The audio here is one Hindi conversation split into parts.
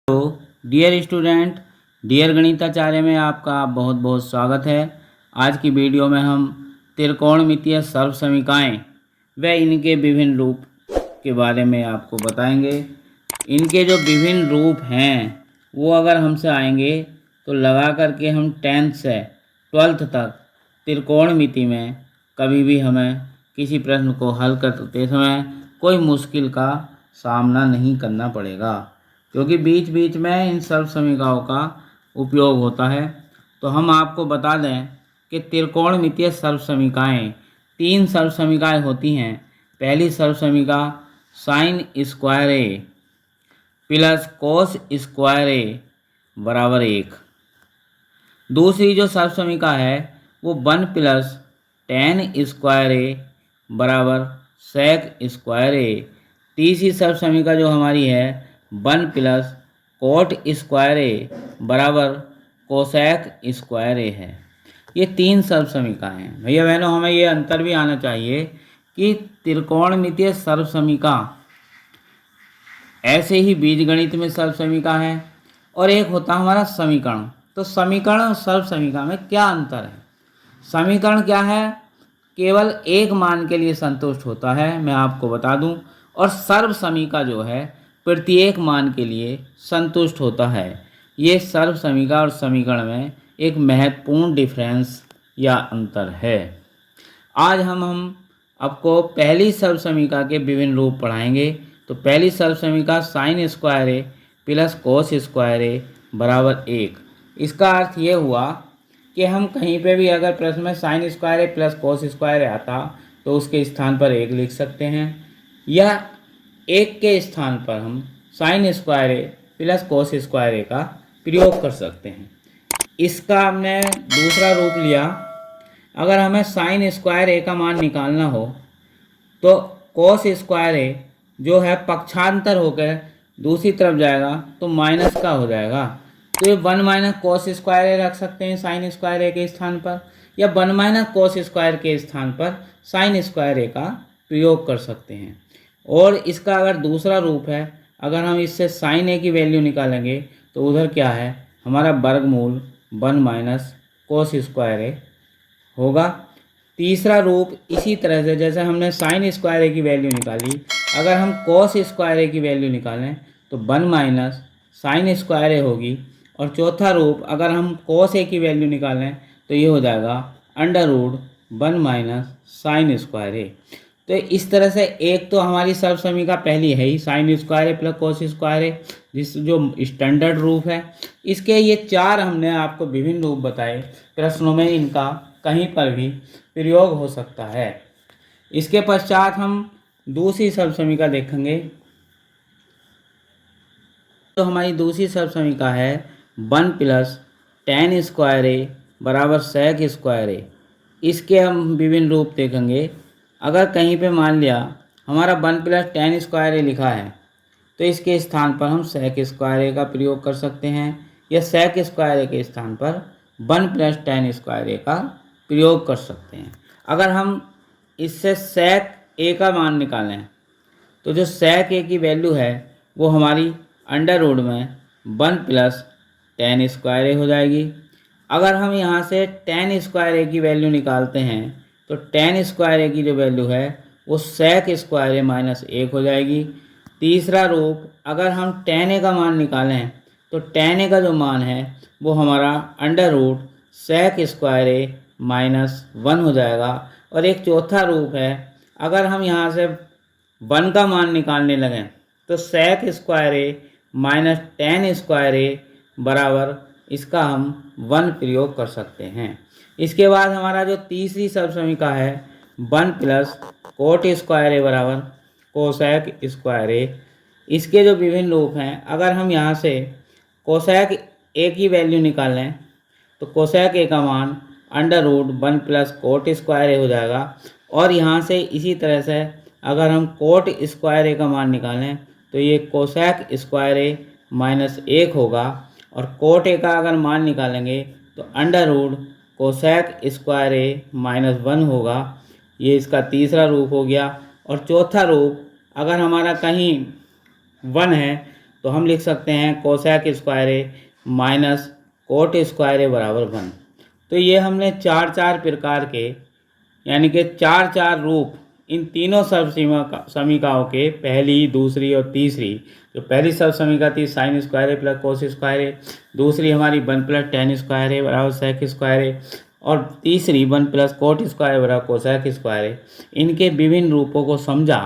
तो डियर स्टूडेंट, डियर गणिताचार्य में आपका बहुत बहुत स्वागत है। आज की वीडियो में हम त्रिकोणमितीय सर्व समीकरण व इनके विभिन्न रूप के बारे में आपको बताएंगे। इनके जो विभिन्न रूप हैं वो अगर हमसे आएंगे तो लगा करके हम 10th से 12th तक त्रिकोणमिति में कभी भी हमें किसी प्रश्न को हल करते समय कोई मुश्किल का सामना नहीं करना पड़ेगा, क्योंकि बीच बीच में इन सर्व समीकरणों का उपयोग होता है। तो हम आपको बता दें कि त्रिकोणमितीय सर्व समीकरण 3 सर्व समीकरण होती हैं। पहली सर्व समीकरण साइन स्क्वायर ए प्लस कोस स्क्वायर ए बराबर 1। दूसरी जो सर्व समीकरण है वो 1 प्लस टेन स्क्वायर ए बराबर सेक स्क्वायर ए। तीसरी सर्व समीकरण जो हमारी है 1 प्लस कोट स्क्वायर ए बराबर कोसेक स्क्वायर ए है। ये 3 सर्व समीकरण हैं। भैया बहनों, हमें ये अंतर भी आना चाहिए कि त्रिकोणमितीय सर्व समीकरण ऐसे ही बीजगणित में सर्व समीकरण है और एक होता है हमारा समीकरण। तो समीकरण और सर्व समीकरण में क्या अंतर है? समीकरण क्या है? केवल एक मान के लिए संतुष्ट होता है, मैं आपको बता दूं। और सर्व समीकरण जो है प्रत्येक मान के लिए संतुष्ट होता है। ये सर्व समीकरण और समीकरण में एक महत्वपूर्ण डिफरेंस या अंतर है। आज हम आपको पहली सर्व समीकरण के विभिन्न रूप पढ़ाएंगे। तो पहली सर्व समीकरण साइन स्क्वायर ए प्लस कोस स्क्वायर ए बराबर 1। इसका अर्थ ये हुआ कि हम कहीं पे भी अगर प्रश्न में साइन स्क्वायर ए प्लस कोस स्क्वायर ए आता तो उसके स्थान पर 1 लिख सकते हैं, या 1 के स्थान पर हम साइन स्क्वायर ए प्लस कोस स्क्वायर ए का प्रयोग कर सकते हैं। इसका हमने दूसरा रूप लिया। अगर हमें साइन स्क्वायर ए का मान निकालना हो तो कोस स्क्वायर ए जो है पक्षांतर होकर दूसरी तरफ जाएगा तो माइनस का हो जाएगा। तो ये 1 माइनस कोस स्क्वायर ए रख सकते हैं साइन स्क्वायर ए के स्थान पर, या 1 माइनस कोस स्क्वायर के स्थान पर साइन स्क्वायर ए का प्रयोग कर सकते हैं। और इसका अगर दूसरा रूप है, अगर हम इससे साइन ए की वैल्यू निकालेंगे तो उधर क्या है, हमारा वर्गमूल 1 माइनस कोस स्क्वायर ए होगा। तीसरा रूप इसी तरह से, जैसे हमने साइन स्क्वायर ए की वैल्यू निकाली, अगर हम कोस स्क्वायर ए की वैल्यू निकालें तो 1 माइनस साइन स्क्वायर ए होगी। और चौथा रूप अगर हम कोस ए की वैल्यू निकालें तो ये हो जाएगा under root 1 minus sine square A. तो इस तरह से एक तो हमारी सर्व समीकरण पहली है ही साइन स्क्वायर ए प्लस कोस स्क्वायर ए, जिस जो स्टैंडर्ड रूप है। इसके ये 4 हमने आपको विभिन्न रूप बताए। प्रश्नों में इनका कहीं पर भी प्रयोग हो सकता है। इसके पश्चात हम दूसरी सर्व समीकरण देखेंगे। तो हमारी दूसरी सर्व समीकरण है 1 प्लस टेन स्क्वायर ए बराबर सेक स्क्वायर ए। इसके हम विभिन्न रूप देखेंगे। अगर कहीं पे मान लिया हमारा 1 प्लस टेन स्क्वायर ए लिखा है तो इसके स्थान पर हम सेक स्क्वायर ए का प्रयोग कर सकते हैं, या सेक स्क्वायर ए के स्थान पर 1 प्लस टेन स्क्वायर ए का प्रयोग कर सकते हैं। अगर हम इससे सेक ए का मान निकालें तो जो सेक ए की वैल्यू है वो हमारी अंडर रूट में 1 प्लस टेन स्क्वायर ए हो जाएगी। अगर हम यहाँ से टेन स्क्वायर ए की वैल्यू निकालते हैं तो टेन स्क्वायर ए की जो वैल्यू है वो सेक स्क्वायर ए माइनस 1 हो जाएगी। तीसरा रूप अगर हम टेन ए का मान निकालें तो टेन ए का जो मान है वो हमारा अंडर रूट सेक स्क्वायर ए माइनस 1 हो जाएगा। और एक चौथा रूप है, अगर हम यहाँ से 1 का मान निकालने लगें तो सेक स्क्वायर ए माइनस टेन स्क्वायर ए बराबर इसका हम 1 प्रयोग कर सकते हैं। इसके बाद हमारा जो तीसरी सर्व समीकरण है 1 प्लस कोट स्क्वायर ए बराबर कोसेक स्क्वायर ए। इसके जो विभिन्न रूप हैं, अगर हम यहाँ से कोसेक ए की वैल्यू निकालें तो कोसेक ए का मान under root 1 plus cot square A हो जाएगा। और यहाँ से इसी तरह से अगर हम कोट स्क्वायर ए का मान निकालें तो ये कोसेक स्क्वायर ए माइनस 1 होगा। और कोट ए का अगर मान निकालेंगे तो अंडर रूट कोसेक स्क्वायर ए माइनस 1 होगा। ये इसका तीसरा रूप हो गया। और चौथा रूप अगर हमारा कहीं 1 है तो हम लिख सकते हैं कोसेक स्क्वायर ए माइनस कोट स्क्वायर ए बराबर 1। तो ये हमने चार चार प्रकार के यानी कि चार चार रूप इन तीनों समीकाओं के, पहली, दूसरी और तीसरी। जो पहली समीका थी साइन स्क्वायर ए प्लस कोस स्क्वायर ए, दूसरी हमारी 1 प्लस टेन स्क्वायर ए बराबर सेक स्क्वायर ए, और तीसरी 1 प्लस कोट स्क्वायर बराबर कोसेक स्क्वायर ए। इनके विभिन्न रूपों को समझा।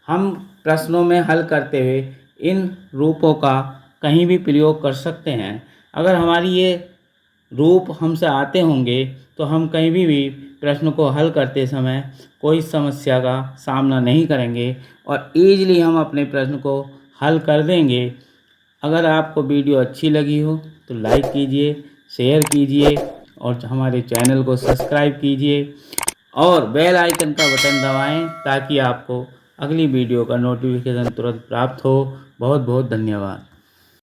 हम प्रश्नों में हल करते हुए इन रूपों का कहीं भी प्रयोग कर सकते हैं। अगर हमारी ये रूप हमसे आते होंगे तो हम कहीं भी प्रश्न को हल करते समय कोई समस्या का सामना नहीं करेंगे और ईजिली हम अपने प्रश्न को हल कर देंगे। अगर आपको वीडियो अच्छी लगी हो तो लाइक कीजिए, शेयर कीजिए और हमारे चैनल को सब्सक्राइब कीजिए और बेल आइकन का बटन दबाएं ताकि आपको अगली वीडियो का नोटिफिकेशन तुरंत प्राप्त हो। बहुत बहुत धन्यवाद।